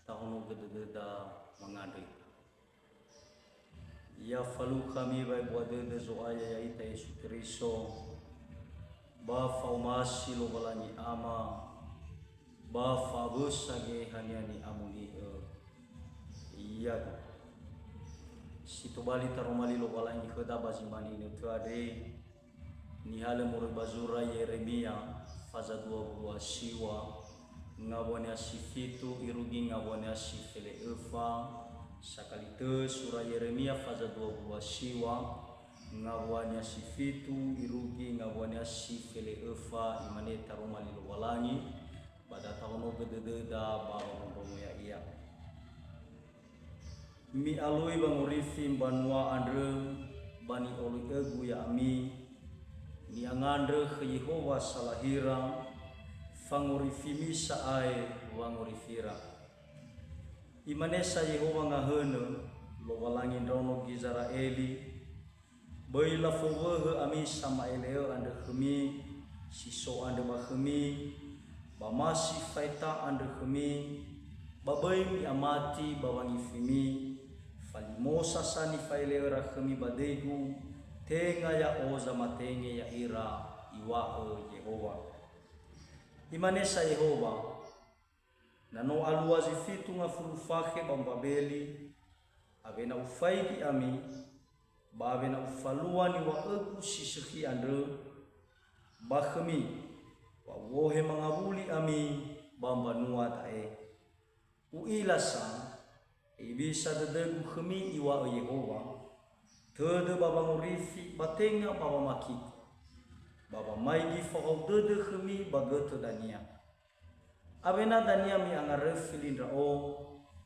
tahun gededa mengade ya falu kami bai buade de zoaya ya ita Yesus Kristo ba faumasi lo balani ama ba fabus sage haniani amuni iya situ bali taromali lo balani khada bazimani ne tuade ni hale mure bazura Yeremia faza 2 siwa ngabone asifitu irugi ngabone asifele efa sakalite surah Yeremia faza 2 siwa ngabone asifitu irugi ngabone asifele efa imane taromali lo walangi pada tahono gedede da bawa ya iya mi aloi bangurifi banua andre bani oli egu ya ami ni angandre ke Yehova salahira fangurifi saai wangurifira imanesa Yehova ngahene lo walangin rono Gizraeli baila fowe ami sama eleo ande khemi siso ande bakhemi bamasi faita ande khemi babai mi amati bawangi fimi falimosa sani faileo rakhemi badegu tenga ya oza matenge ya ira iwa Yehova imanesa Yehova nano aluazi fitu nga fulufake bambabeli avena ufaidi ami bavena ufaluani wa egu sisiki andre bakhemi wa wohe mangabuli ami bambanua tae uilasa ibisa dedegu khemi iwa Yehova tede baba ngurifi batenga baba makiko baba maigi fakau dede khemi bagete dania avena dania mi angarefi lindra o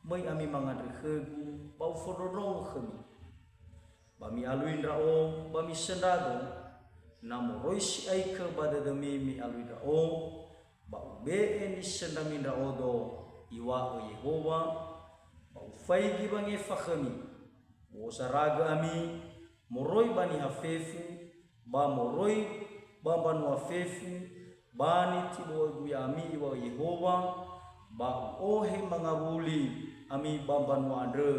mai ami mangadre khegu bau fodorong khemi bami aluindra o bami sendado namo roisi aike badedemi mi aluindra o bau be ni sendamindra o do iwa Yehova bau faigi bangi fakhemi wosaraga ami moroi bani hafefu ba moroi bambanu hafefu bani tibo guya ami iwa Yehova ba ohe mangabuli ami bambanu andre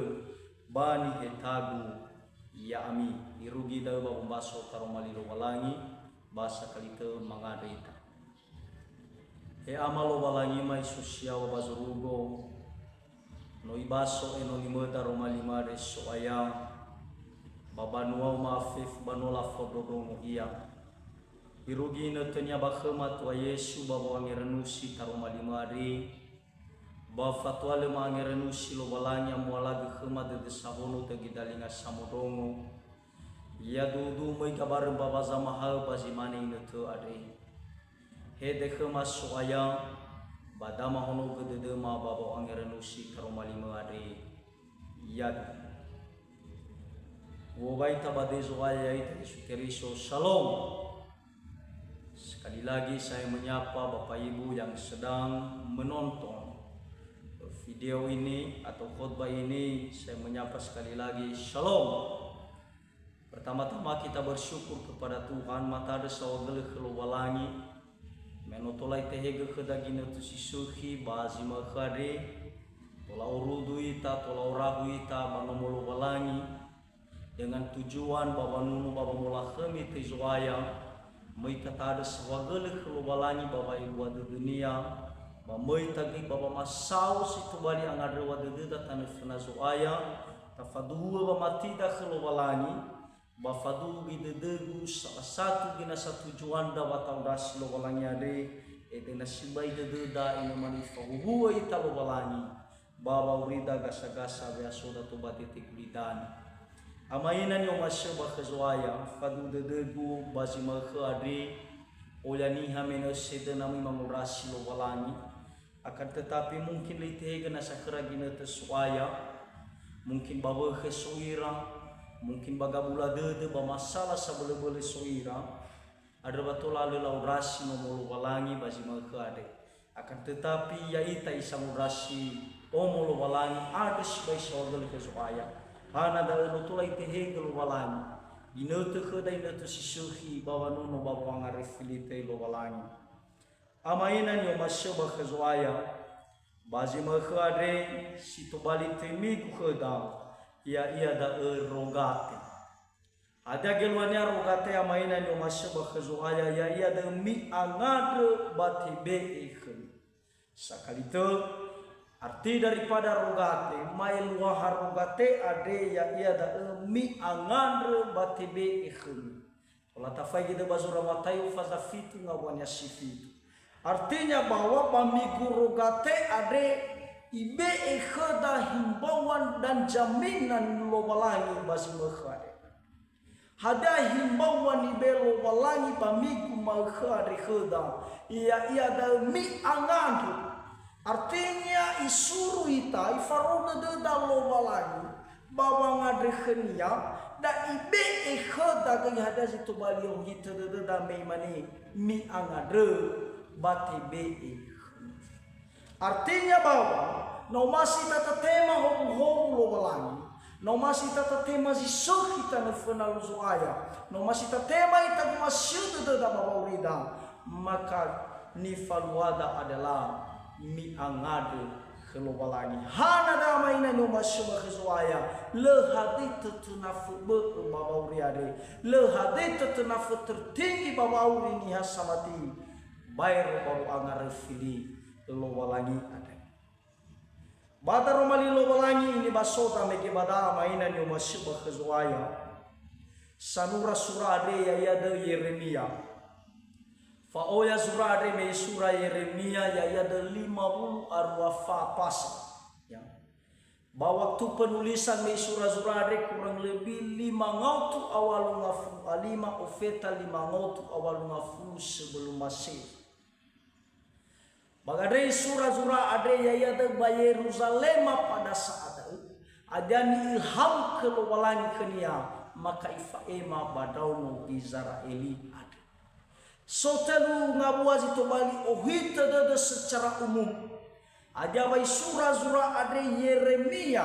bani hetagu ya ami irugi da ba umbaso taromali lo walangi basa kalite mangadita e amalo walangi mai sosial bazurugo no ibaso eno limeta romali mare so aya babanua mafif banola fododongo iya irugi na tanya bakhema tu Yesu baba wangerenusi taromali mare ba fatwa le mangerenusi lo balanya mualaga khema de sabono te gidalinga samodongo ya dudu mai kabar baba zamahal bazimane ine tu ade he de khema so aya badama hono gedede ma baba angerenusi taromali mare yad wo baita badezo aya ita Yesus Kristus shalom. Sekali lagi saya menyapa Bapak Ibu yang sedang menonton video ini atau khotbah ini, saya menyapa sekali lagi shalom. Pertama-tama kita bersyukur kepada Tuhan matade sawagele keluwalangi menotolai tehege kedagina tu sisuhi bazima khade tola urudu ita tola urahu ita banomolo walangi dengan tujuan baba nunu baba mula khemi tizwaya mai tatade sawagele keluwalangi baba ibu de dunia mamai tagi baba masau situ bali angadre wadede tanah fenazuaya tafadua bamatida keluwalangi bafadu bidedegu salah satu gina satu juanda batau das lo walangi ade edena sibai dededa ina manifa huwa ita lo walangi baba urida gasa-gasa biasoda to batitik lidan amaina ni omasya bakhazwaya fadu dedegu bazima khade olani hamena sedena mi mangurasi lo walangi akan tetapi mungkin litehega nasakra gina tesuaya mungkin baba khesuira mungkin bagabula dede bamasalah sabele-bele soira ada batola laurasi nomolo walangi bazima khade akan tetapi ya ita isamurasi omolo walangi ada sebai sawagel kesuaya hana da notulai tehegel walangi dinote khadai note sisuhi bawa nono bawa ngarefilite lo walangi amaina ni omasyoba kesuaya bazi makhade situ balik temi kuhda ia da rogate ada geluannya rogate amainan yo masya bakhazuaya ya ia da mi angad batibe ikhen sakali itu arti daripada rogate mail wahar rogate ade ya ia da mi angad batibe ikhen wala tafai kita bazura matayu fazafitu ngawanya sifitu artinya bahwa pamigu rogate ade ibe ikhda himbauan dan jaminan lobalangi basi makhade hada himbauan ibe lobalangi pamigu makhade khda ia da mi angandu artinya isuru ita ifaroda da lobalangi bawang adre khenia da ibe ikhda gani hada situ baliong hita da meimani mi angadre bati be artinya bahwa no masih tata tema hobu lo balangi no masih tata tema ziso kita nefena luzuaya no masih tata tema ita masih da babaurida maka nifaluada adalah mi angade khelo balangi hana da maina no masih bakhazuaya le hadit tunafu be babauriade le hadit tunafu tertinggi babauri ni hasamati bayar baru angar fili lo walangi ada badar romali lo walangi ini basota meke bada mainan yo masih bakhzuaya sanura surade ya da Yeremia fa oya surade me surah Yeremia ya da 50 arwafa pas ya bahwa waktu penulisan me surade kurang lebih 5 ngautu awal ngafu alima ofeta 5 ngautu awal ngafu sebelum Masih bagadai surah ada ya da Yerusalem pada saat adani ilham ke lobalangi kenia maka ifaema badauno Israeli ada sotelu ngabuazi to bali ohita da secara umum ada bai surah ada Yeremia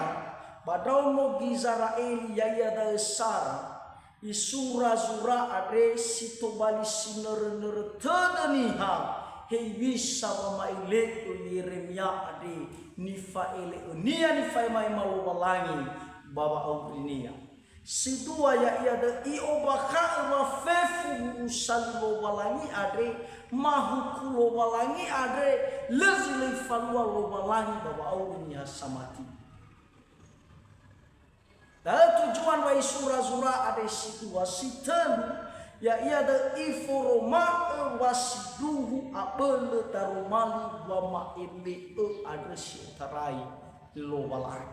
badauno Israeli ya da sara isura ada sito bali siner tadaniha hei bisa mamaile Yeremia ade nifa ele unia nifa mai malu balangi baba aurinia sidua ya ia da iobaka rafefu usalo balangi ade mahu kulo balangi ade lezile falua lo balangi baba aurinia samati dan tujuan wa surah ade sidua sitan ya ia da iforoma wasiduhu abele tarumali wa maebe ada sitarai lo balai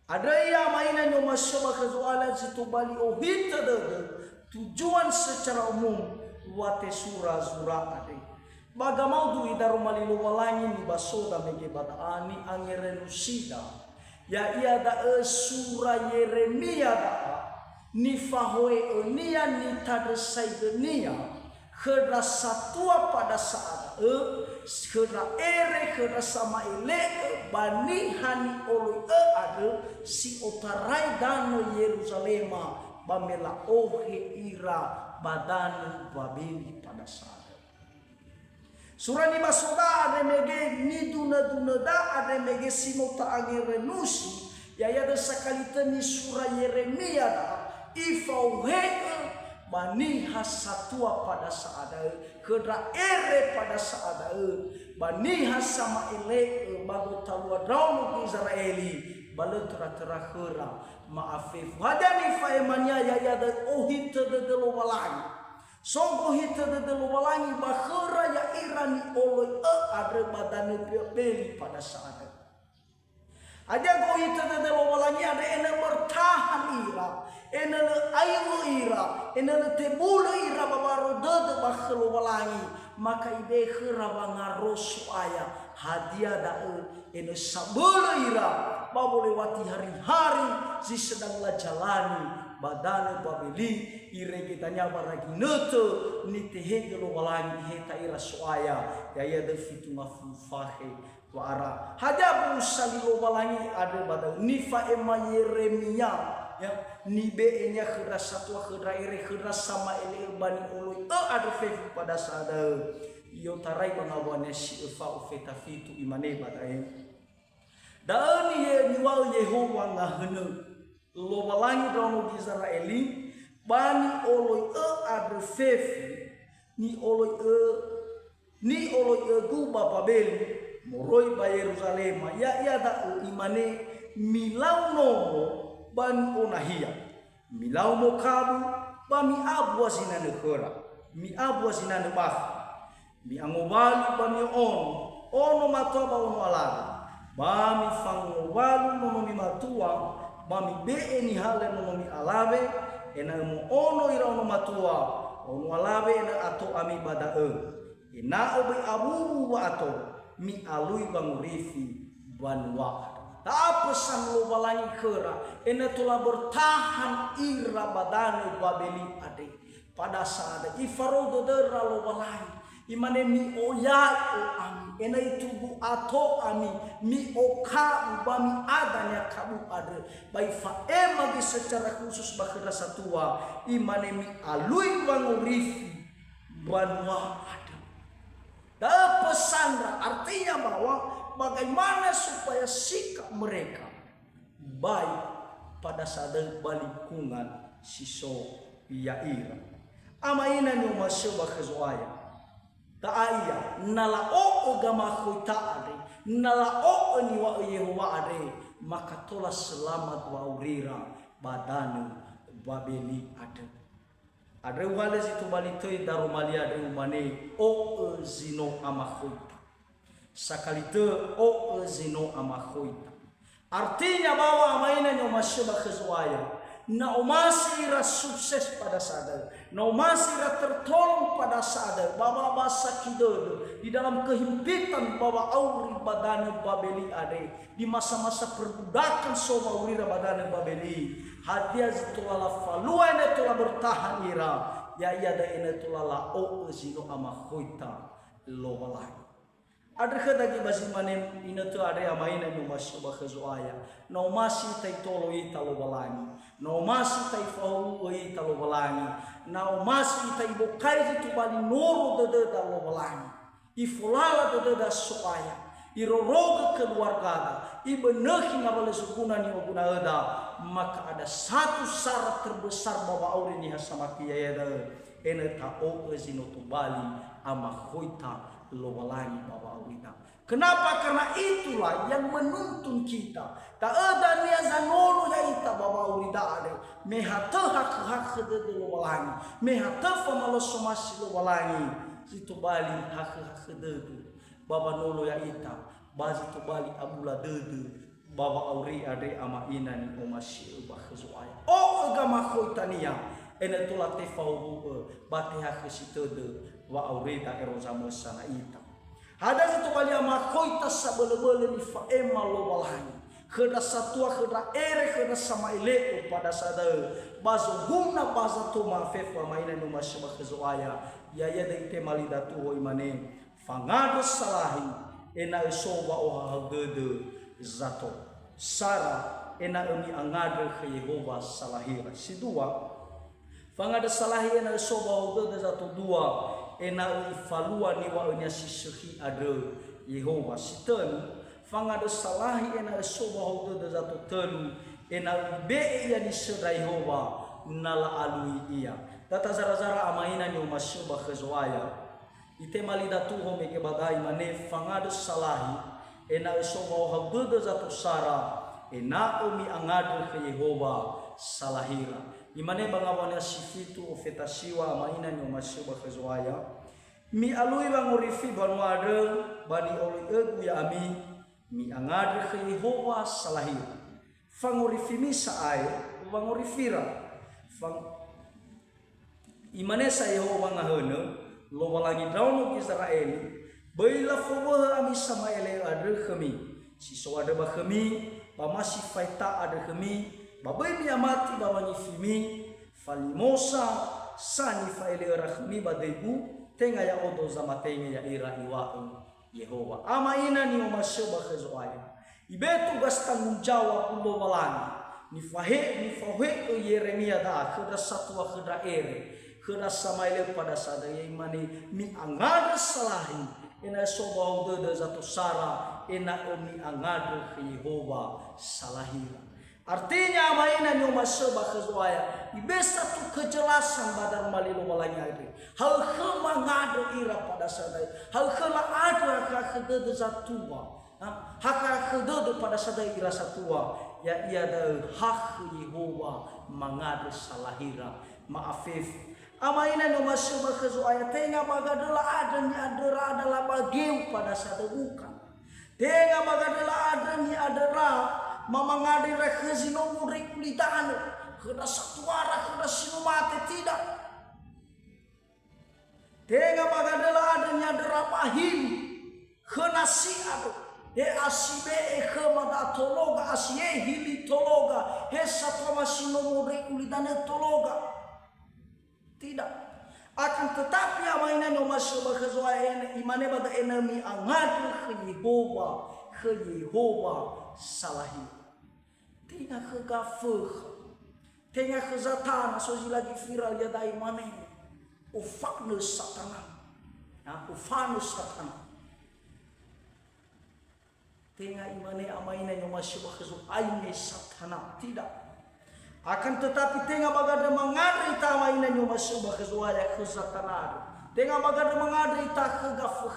ada ya mainan yo masyaba kazuala situ bali ohita da tujuan secara umum wate surah ade bagamau du idarumali lo balangi ni basoda mege badani angerenusida ya ia da surah Yeremia da nifahoe nia nitadesai dunia khedra satua pada saat khedra ere khedra sama ile bani hani olu ada si otarai dano Yerusalema bamela ohe ira badan babili pada saat surah ni masoda ada mege ni duna da ada mege simota agerenusi ya ada sakalita ni surah Yeremia da ifauhe bani hasatua pada saat kedra ere pada saat bani hasama ile bago talwa daun Israeli balu tera khera maafif hadani faemanya ya da ohita de lo balangi songko hita de lo balangi bakhera ya irani oloi ada badane beli pada saat ada go hita de lo balangi ada ene bertahan ira ene ayu ira ene tebulu ira babaro de bakhelo balangi maka ibe khera bangarosu aya hadiah da ene sabulu ira babole wati hari-hari si sedang la jalani badane babeli ire kitanya baragi neto ni tehege lo balangi heta ira suaya ya de fitu mafufahe wara hajabu salilo balangi ada pada nifa ema Yeremia ya ni be enya khira satwa khira ire khira sama ele bani oloi ada fefu pada sada Iyo tarai bangawane si efa ufeta fitu imane badai. Daani ye niwal Yehova ngahene lo balangi dono Israeli bani oloi adre fefe ni oloi gu bababeli moroi ba Yerusalem ya da imane milau nomo bani onahia milau mo kabu bami abu asinane kera mi abu asinane bah mi angobali bami ono matua ba ono alaga bami fangobalu nono mi matua bami be ni hale nono mi alabe ena mo ono ira ono matua ono alabe ena ato ami bada ena obe abu wa ato mi alui bangurifi banwa tak pesan lo balangi kera ena telah bertahan ira badane babeli ade pada saat ifarodo dera lo balangi imane mi oya o ami ena itu bu ato ami mi oka bami adanya kabu ade bai fa emagi secara khusus bakira satua imane mi alui bangurifi banwa ade da pesan artinya bahwa bagaimana supaya sikap mereka baik pada saat balikungan siso Yair amaina ni umasyo bakazwaya taaya nalao agama khoita ade nalao ni wa Yehova ade maka tola selamat wa urira badanu babeli ade ade wale situ balitoi darumalia ade umane o zino amakhoita sakalite o zino amakhoita artinya bahwa amaina ni umasyo bakazwaya na umasira sukses pada saat na umasira tertolong pada saat bawa basa kidodo di dalam kehimpitan bawa auri badane babeli ade di masa-masa perbudakan soba auri badane babeli hadiah zitulala falua ene telah bertahan ira ya iya da ene tulala o zino amakhoita lo walai ada kedagi basi manem ina tu ada amaina no masyo bakhazoaya no masi tai tolo ita lo balangi no masi tai fau ita lo balangi no masi tai bokai tu bali noro de lo balangi ifulala de soaya iroroga keluarga ibenehi ngabale sukuna ni oguna ada maka ada satu syarat terbesar bawa aure ni hasamaki ya ene ta o zino tu bali amakhoita lo balangi bawa awita. Kenapa? Karena itulah yang menuntun kita. Tak ada nia zanolo ya ita bawa awita ade. Mehata hak de lo balangi. Mehata famalo somasi lo balangi. Situ bali hak de bawa nolo ya ita. Bazi tu bali abula de bawa awri ade ama ina ni omasi bakhzuaya. Oh agama khoitania. Ene tulah tefau bati hak situ de wa aurita erozamo sana ita hada situ balia makhoita sabele-bele ni faema lo balangi kheda satua kheda ere kheda sama ile pada sada bazo gumna baza to mafefa maina no mashaba khazoaya ya de temali datu ho imane fangado salahi ena esoba o hagede zato sara ena emi angade ke Yehova salahira sidua fangado salahi ena esoba o de zato dua ena ifalua ni wa nya sisuhi ade Yehova sitenu fangado salahi ena soba hodo de zato tenu ena be ya ni sura Yehova nala alui ia tata zara-zara amaina ni umashuba khazwaya ite malida tu ho meke badai mane fangado salahi ena soba hodo de zato sara ena umi angado ke Yehova salahira imane bangawana sifitu ofetasiwa maina ni umashuba khazwaya mi alui bangorifi banwade bani oli egu ya ami mi angade ke Yehova salahira fangorifi misa ai bangorifira fang imane sa Yehova ngahene lo balangi daun Israel baila fowa ami sama ele ade khami si so ade ba khami ba masi faita ade khami babai mi amati bawani fimi falimosa sani faile rahmi badaibu tenga ya odo zamatenge ya ira iwa'u Yehova amaina ni umasyoba khazoaya ibetu gas tanggung jawab lo balani ni fahe Yeremia da kheda satwa kheda ere hena samaile pada sada ye imani mi angada salahi ena sobau de zato sara ena mi angada Yehova salahira. Artinya mainan yang masuk bahagia ibesa tu kejelasan badar malilo balanya itu hal mangado ira pada sadai hal ada kakede zatua hak kakede pada sadai ira satua ya ia ada hak Yehova mangado salahira maafif amainan yang masuk bahagia tengah bagadela adanya adalah bagiu pada sadai bukan tengah bagadela adanya adalah mamangadi rekhezino murik kulitano kena satu arah kena sinumate tidak tengah bagadela adanya derapahim kena siado he asibe khemada tologa asie hili tologa he satwa masino murik kulitano tologa tidak akan tetapi amainan yang masuk bakhazwa imane bada enemy angadu ke Yehova salahi tengah ke gafur tengah ke zatan soji lagi viral ya dai mane ufanu satana tengah imane amainan yang masuk bakhazwa aine satana tidak akan tetapi tengah bagada mengadri tamainan yang masuk bakhazwa ya ke satana tengah bagada mengadri ta ke gafur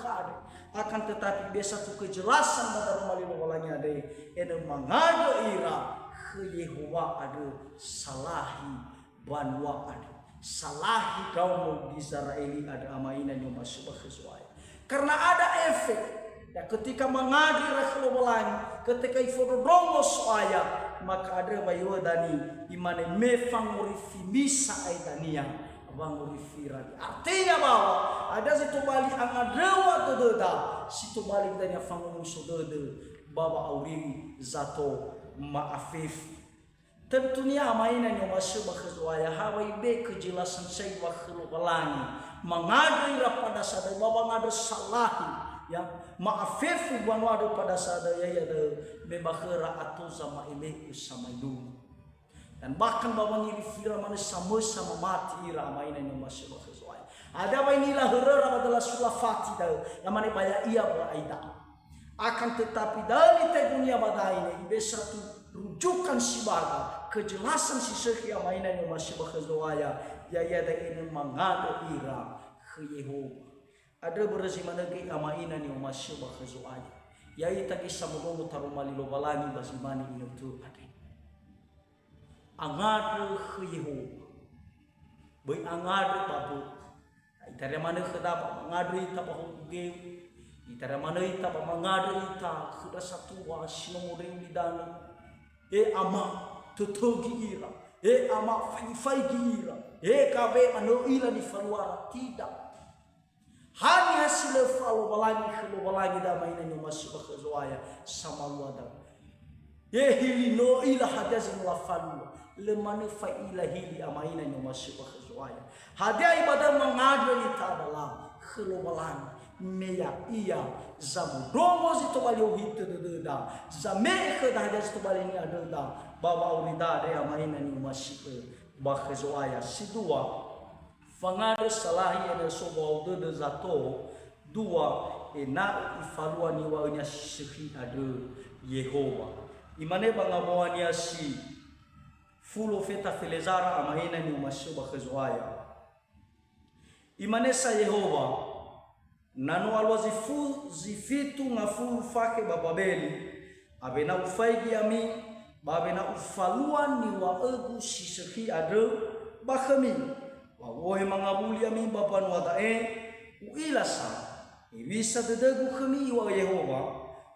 akan tetapi biasa tu kejelasan pada malilo walanya ada ena mangado ira ke Yehova ada salahi banwa ada salahi kaum Israeli ada amainan yang masuk bakhazwa karena ada efek ya ketika mengadi rakhlo walanya ketika ifodongo soaya maka ada bayo dani imane mefangori fimisa aidania banguri firali artinya bahwa ada situ bali angadewa dodeda situ bali danya fangun sodode bawa auri zato maafif tentunya mainan yang masuk bakhazwa ya hawai be kejelasan saya wakhlu balani mengadu ira pada sada bawa ngadu salahi ya maafif buan wadu pada sada ya ada bebakhira atau sama ile sama itu dan bahkan bawa ngiri fira mana sama mati ira mainan yang masuk bakhazwa ada ba inilah herera adalah sulafati dah yang mana baya ia beraida akan tetapi dari tegunia badai ini bisa tu rujukan sibaga kejelasan si sekhi mainan yang masuk bakhazwa ya ada ini mangado ira ke Yehova ada berasi mana ke mainan yang masuk bakhazwa ya ita kisah mogongo tarumali lobalani basimani ini tu ada angadu ke Yehova boy angadu babu itare mana khadap angadu ita bahuge itare mana ita mangadu ita khada satu wasino muring lidana ama tutugi ira ama fai gira kabe ano ila di faluara tidak hanya hasil falu balagi damai nanya masuk bakhazwa sama luada hili no ila hajazin la falu lemane faila hili amaina yang masuk bakhazwa hadia ibadah mengadu ita adalah khulubalan meya iya zamudomo zito bali ohite deda zame ke dah jas to bali ni ada baba urida de amaina yang masuk bakhazwa sidua fangado salahi ena sobo de zato dua ena ifalua ni wa nya sikhi ade Yehova imane bangamoania si fulo feta felezara amahina ni mashuba khazwaya imane sa Yehova nanu alwazi zifitu ngafulu fake bababeli abena ufaigi ami babena ufalua ni wa egu sisiki ade bakhami wa wohe mangabuli ami bapan wadae uilasa ibisa dedegu khami wa Yehova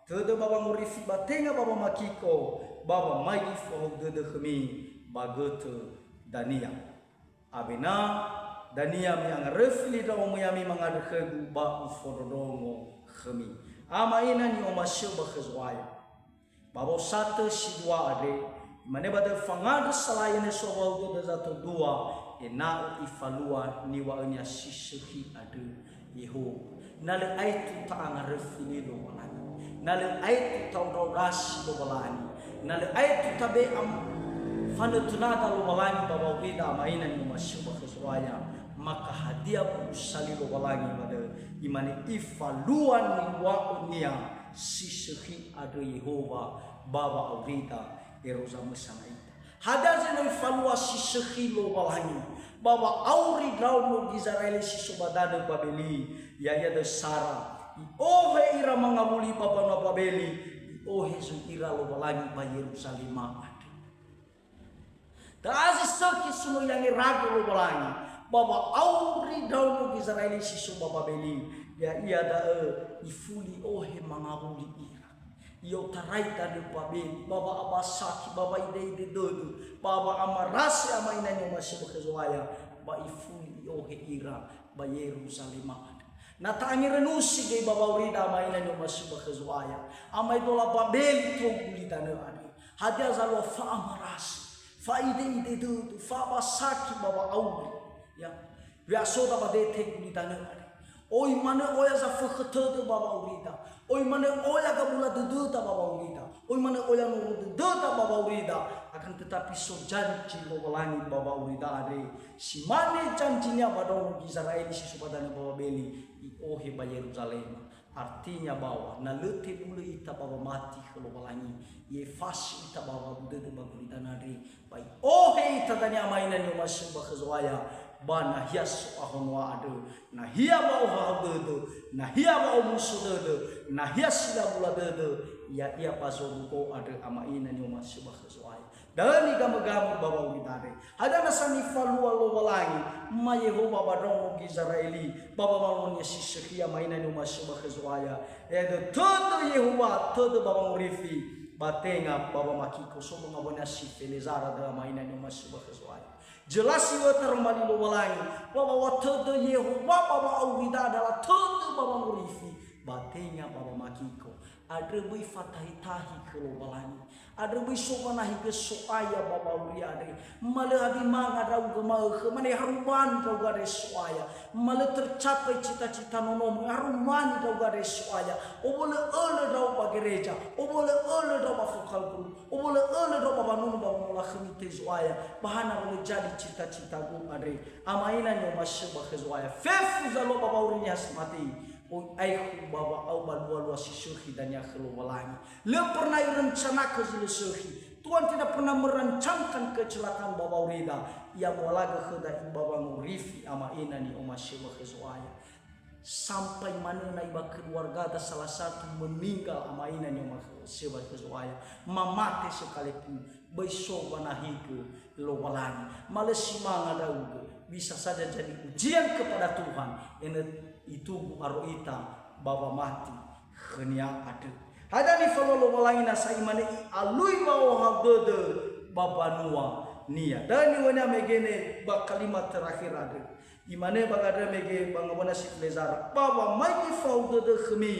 tede baba ngurifi batenga baba makiko baba magi fo dede khami bagote dania abena dania mi ang refli da mo yami mga khegu ba uforodongo khami ama ina ni o masyo ba khazwaya baba sate sidwa ade mane bade fangad salayane so ba do zato dua ena ifalua ni wa nya sisuhi ade Yehova nale aitu ta ang refli do malani nale aitu ta ras do malani nale aitu tabe am fana tunada lo malani baba wida maina ni masyo ba khazwaya maka hadiah usali lo balangi pada imani ifaluan ni wa unia sisehi ada Yehova baba aurita eroza mesana ita hadiah zeno ifalua sisehi lo balangi baba auri daun lo Israel sisobadana babeli ya de Sara ohe ira mangabuli baba na babeli ohe su ira lo balangi ba Yerusalem ada tazi saki suno yang ragu lo balangi baba auri daun Israel sisu baba beli ya ia da ifuli ohe mangabuli ira yo tarai tadi babeli baba abasaki baba ide dodo baba amarasi amaina nyo masih bekezoaya ba ifuli ohe ira ba Yerusalem ada na tangi renusi ge baba urida amaina nyo masih bekezoaya amai dola babeli to gulitana ada hadia zalo fa amarasi fa ide dodo fa basaki baba auri ya biasa dah pada tek di tanah ada. Oi mana oya za fakta tu bapa urida. Oi mana oya kabula tu ta bapa urida. Oi mana oya nuru tu ta bapa urida. Akan tetapi so janji bawalangi bapa urida ada. Si mana janjinya pada orang Israel si supadana bapa beli. Ohe ba Yerusalem. Artinya bahwa na letih mula ita bapa mati kalau balangi. Ye fasi ita bapa buda tu bapa urida nari. Baik. Ohe ita tanya mainan yang masih bakazwaya. Ba na hiya so ahonwa ado na hiya ba o do na hiya ba o musu do na hiya sila bula do ya ia paso buko ado ama ina ni masu ba khaswai dani gamagamu baba witare ada nasani falu lo walangi ma Yehova badong Israeli baba malon ya sisikia maina ni masu ba khaswaya edo todo Yehova todo baba murifi batenga baba makiko so mangabona si felezara da maina ni masu ba khaswaya jelas iwa termali lo walangi baba watodo Yehova baba awida adalah todo baba murifi batenya baba makiko ada bui fatahi-tahi ke lo walangi ada bui sokanahi ke soaya baba uri ada male adi manga rau ke mau ke mane haruman kau gade soaya male tercapai cita-cita nono haruman kau gade soaya obole ole rau pa gereja obole ole rau pa fokal guru obole ole rau pa nono baba mula khemite soaya bahana boleh jadi cita-cita gu ada amaina nyo masya bakhezoaya fefu zalo baba uri nyasmati o aiku baba au balua sisuhi dan ya khelo walangi le pernah rencana ke sisuhi Tuhan tidak pernah merancangkan kecelakaan baba urida ia walaga kheda baba ngurifi ama ina ni o masya bakhezoaya sampai mana na iba keluarga ada salah satu meninggal ama ina ni o masya bakhezoaya mamate sekalipun besok wanahiku lo walangi malesi manga dauge bisa saja jadi ujian kepada Tuhan itu aroita baba mati khenia ada hada ni follow walangi nasa imane alui bawa habde baba nuwa nia dan ni wana megene ba kalimat terakhir ada imane bagada mege bangabona siplezara baba mai faude de khmi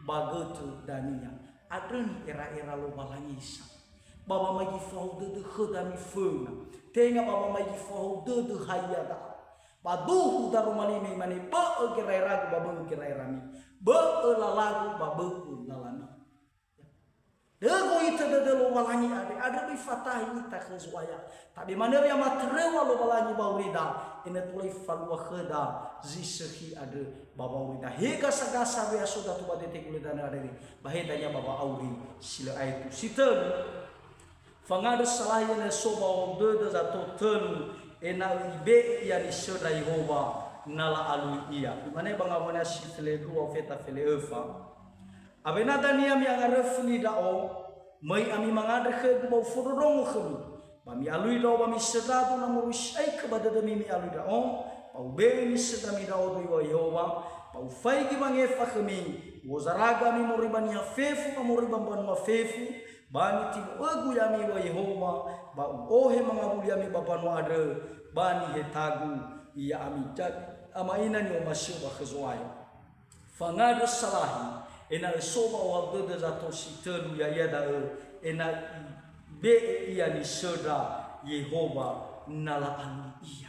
bagotu dania ada ni era-era lo walangi sa baba mai faude de khadami funa tenga baba mai faude de hayada paduh darumani me mani ba kirai ragu ba kirai rami ba lalagu ba lalami dego ita de lo walangi ada bi fatahi ita khazwaya tapi mana ya matrewa lo walangi ba urida ina tulai falwa khada zishi ada baba urida hega sagasa ya soda tu bade te kulidan ada ni bahedanya baba auri sila aitu sitel fangada salahnya soba de za toten ena ibe ya ni shoda Yehova nala alu iya imane bangabona sifle dua feta fele efa abena dania mi angarefni da o mai ami mangada ke bo furudong khulu bami alui da bami sedatu na murushai ke badada mi alui da o pau be mi sedami da o do Yehova pau fai ki mangefa khemi wozaraga mi muriban ya fefu muriban ban ma fefu bani tim ogu yami wa Yehova ba ohe mangabuli yami bapa no ada bani hetagu ia ami jadi amaina ni masyu ba khazwaya fangada salahi ena soba wa de zato sitelu ya da ena be ia ni soda Yehova nala anu ia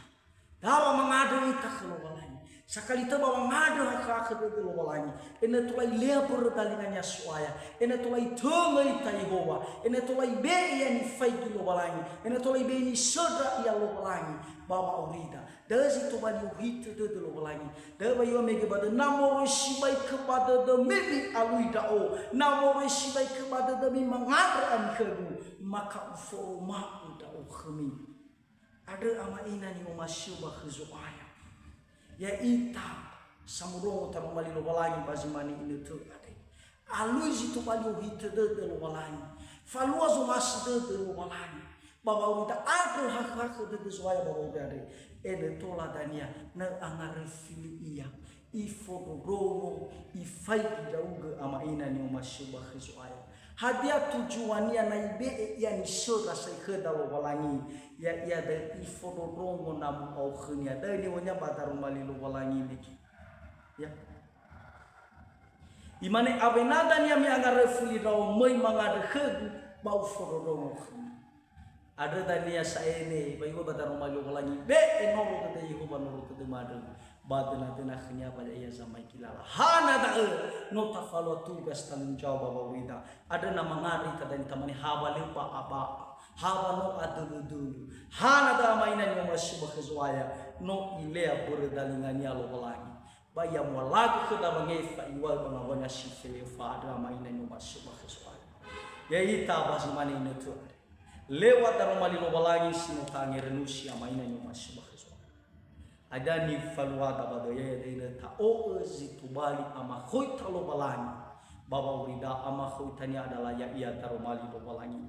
dawa mangadu ita khalo balani Sakali teu bawang ngada hak de lo walangi. Ena tulai lebur dalingannya suaya. Ena tulai tengai ta Yehova. Ena tulai be ya ni fai lo walangi. Ena tulai be ni sedra ya lo walangi. Baba aurida. Dazi tu bali uhita de lo walangi. Da bayo mege bada namoro sibai kepada de mimi alui dao. Namoro sibai kepada de mi mangada an kegu. Maka ufo ma dao khemi. Ada ama ina ni umashuba khuzuaya. Ya ita samuro tarumali lo walangi bazimani ini tu ade alui jitu bali uhita de lo walangi falua zo mas de lo walangi baba urita ada hak de suaya baba ade ene tola dania na angare fili iya ifo romo ifai dauga ama ina ni umashuba khizuaya hadia tujuania na ibe ya ni shoda sai kheda lo walangi ya da ifo romo namu au khnia da ni wonya batar mali lo walangi niki ya imane abenada ni ami angare fili raw mai mangade khegu bau fo romo ada dania saene bayu batar mali lo walangi be enoro de Yehova noro de madu badana tena khnya pada ia samai kilala hana da no tafalo tugas tanggung jawab baba wida ada nama ngari kadang tamani haba lepa apa haba no adulu hana da mainan yang masih bakhzuaya no ilea berdalingania lo walangi bayam walag kada bangefa iwal bangawana sifele fa ada mainan yang masih bakhzuaya ya ita basmani netu lewat darumali lo walangi sino tangi renusi mainan yang masih bakhzuaya ada ni falwa da badaya de ta o zitubali ama khoi talo balani baba urida ama khoi tanya adalah ya ia tarumali lo balangi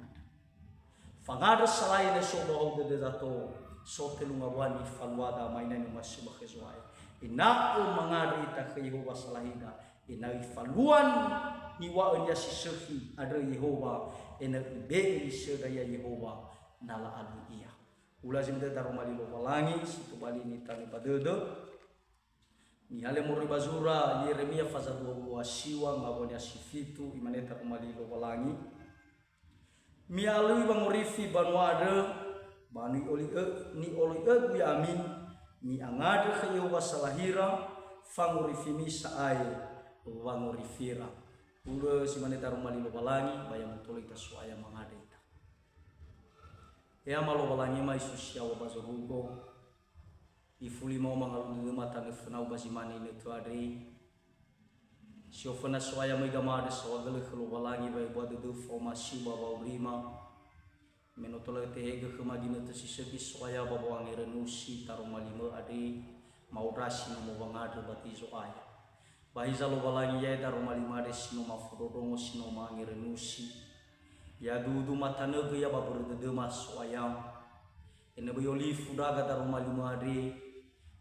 fangada selain so do de zato so telunga wani falwa da mainan masih bakhzuaya ina o mangada ita ke Yehova salahida ina faluan ni wa nya sisehi ada Yehova ina be ni sedaya Yehova nala alu ia ulazim de darumali lo walangi situ bali ni tani badedo ni ale mori bazura Yeremia faza 2 siwa ngabonya sifitu imane darumali lo walangi mi alui bangorifi banwade bani oli ni oli gu yamin ni angade ke Yehova salahira fangorifi mi saai wangorifira ule simane darumali lo walangi bayang toli tasuaya mangade ya malo walangi mai susia wa bazurugo ifuli mau mangalu mata ne funa bazimani ne tu ade siofana swaya mai gamade sawagale khlo walangi bai bodu du formasi baba ulima menotola te hege khmagina tu siseki swaya baba wangi renusi tarumalima ade mau rasi no wangade batizo aya bai zalo walangi ya tarumalima ade sino mafudodo sino mangi renusi ya dudu matane ya babur de mas wayam ene boyoli fudaga daruma limade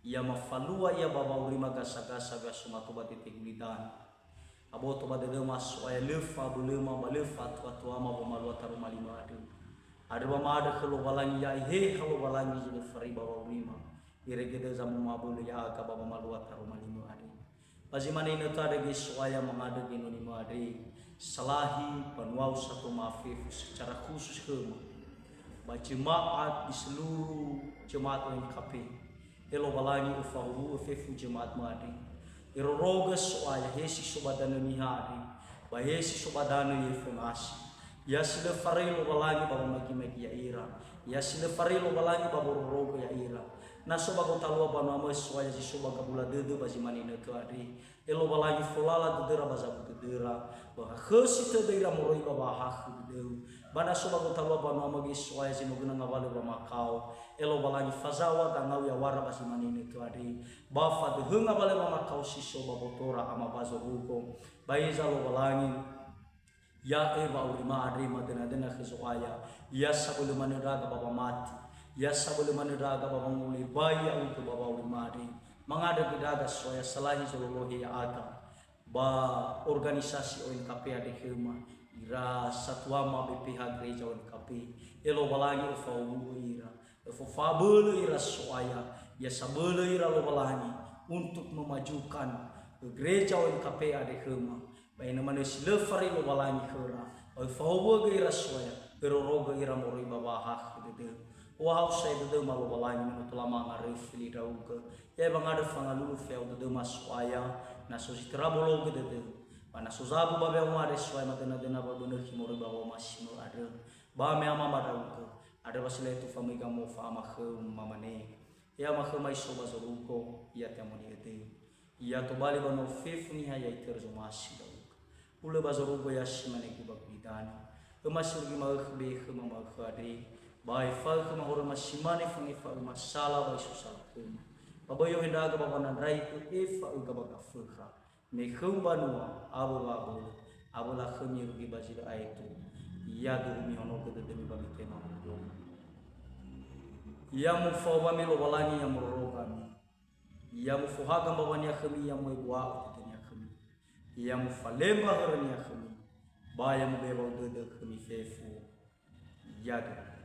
ya mafalua ya baba urima gasa-gasa gasumatu batite gulidan abo to bade de mas waya lefa bulema balefa tua ma bomalua taruma limade ada bamade khlo walangi ya he khlo walangi jile fari baba urima iregede zamu mabul ya ka baba malua taruma limade bazimane ine to ada ge swaya mangade gino limade salahi panuau satu mafif secara khusus jemaat di seluruh jemaat ONKP elo walangi ufahu fefu jemaat madi ero roga soaya hesi sobadana nihari ba hesi sobadana yefemasi ya sile farelo walangi baba maki ya ira ya sile farelo walangi baba roga ya ira na soba ko talwa banu amo soaya si soba kabula dedo bazimani ne to adi elo walangi folala dedera bazabu dedera ba khasi te deira moroi baba hakhu deu bana soba ko talwa banu amo gi soaya si moguna ngawale ba makau elo walangi fazawa tangau ya wara bazimani ne to adi ba fa de hunga bale ba makau si soba botora ama bazo huko baiza lo walangi ya eva ulima adi madena dena khisoaya ya sabul maniraga baba mati ya sabul maniraga baba nguli baya untuk baba ulimadi mangada kidaga soya selahi zolohi ya ada ba organisasi ONKP ade khema ira satwama BPH gereja ONKP elo walangi ufawu ira fabele ira soya ya sabele ira lo walangi untuk memajukan gereja ONKP ade khema baina manusia lefari lo walangi khera ufawu ira soya ero roga ira mori baba hak de Wahau sai de malo balai minuto lama ngarif li rauga e bangada fangalu feu de maswaya na so trabolo de pana so zabu ba be ma swai matena dena ba bener himori ba masimo ada ba me ama marauga ada basile tu famiga mo fa ma mamane ya ma mai so ba zoruko ya temoni ete ya to bali ba no fefni ha ya iter zo masi ule ba zoruko ya shimane ku ba bidani masur gi ma khbe khma ma khadi bai fal khma hor masimane fangi fa masala ba susal kum babayo hendaga ba banandrai ku efa uga ba kafra me khumba nuwa abo la khmi rugi ba jira aitu ya do mi ono ke de mi ba mi tema mo ya mu fa ba mi lo walani ya mo ro kami ya mu fuhaga ba wani khmi ya mo ibwa te ya khmi ya mu falemba harani ya khmi ba ya mu be ba de khmi fefu ya do